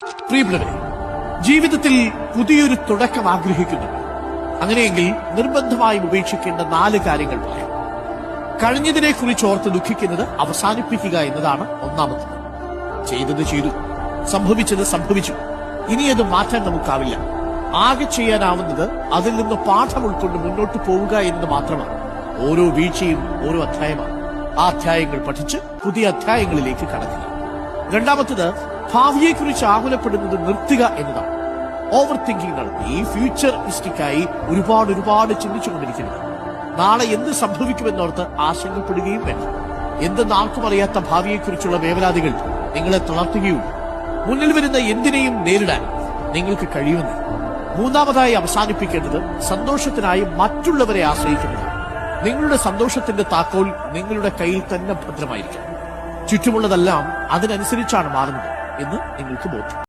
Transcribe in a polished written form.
പ്രിയപ്പെട്ടവരെ, ജീവിതത്തിൽ പുതിയൊരു തുടക്കം ആഗ്രഹിക്കുന്നുണ്ട്. അങ്ങനെയെങ്കിൽ നിർബന്ധമായും ഉപേക്ഷിക്കേണ്ട 4 കാര്യങ്ങൾ പറയാം. കഴിഞ്ഞതിനെ കുറിച്ച് ഓർത്ത് ദുഃഖിക്കുന്നത് അവസാനിപ്പിക്കുക എന്നതാണ് ഒന്നാമത്തത്. ചെയ്തത് ചെയ്തു, സംഭവിച്ചത് സംഭവിച്ചു. ഇനി അത് മാറ്റാൻ നമുക്കാവില്ല. ആകെ ചെയ്യാനാവുന്നത് അതിൽ നിന്ന് പാഠം ഉൾക്കൊണ്ട് മുന്നോട്ട് പോവുക എന്നത് മാത്രമാണ്. ഓരോ വീഴ്ചയും ഓരോ അധ്യായമാണ്. ആ അധ്യായങ്ങൾ പഠിച്ച് പുതിയ അധ്യായങ്ങളിലേക്ക് കടക്കുക. രണ്ടാമത്തത്, ഭാവിയെക്കുറിച്ച് ആകുലപ്പെടുന്നത് നിർത്തുക എന്നതാണ്. ഓവർ തിങ്കിങ് നടത്തി ഈ ഫ്യൂച്ചറിസ്റ്റിക്കായി ഒരുപാട് ചിന്തിച്ചുകൊണ്ടിരിക്കുന്നത്. നാളെ എന്ത് സംഭവിക്കുമെന്നോർത്ത് ആശങ്കപ്പെടുകയും വേണം. എന്തെന്ന് ആർക്കും അറിയാത്ത ഭാവിയെക്കുറിച്ചുള്ള വേവലാതികൾ നിങ്ങളെ തളർത്തുകയുള്ളൂ. മുന്നിൽ വരുന്ന എന്തിനേയും നേരിടാൻ നിങ്ങൾക്ക് കഴിയുമെന്ന്. മൂന്നാമതായി അവസാനിപ്പിക്കേണ്ടത് സന്തോഷത്തിനായി മറ്റുള്ളവരെ ആശ്രയിക്കുന്നതാണ്. നിങ്ങളുടെ സന്തോഷത്തിന്റെ താക്കോൽ നിങ്ങളുടെ കയ്യിൽ തന്നെ ഭദ്രമായിരിക്കും. ചുറ്റുമുള്ളതെല്ലാം അതിനനുസരിച്ചാണ് മാറുന്നത് എന്ന് നിങ്ങൾക്ക് ബോധ്യം.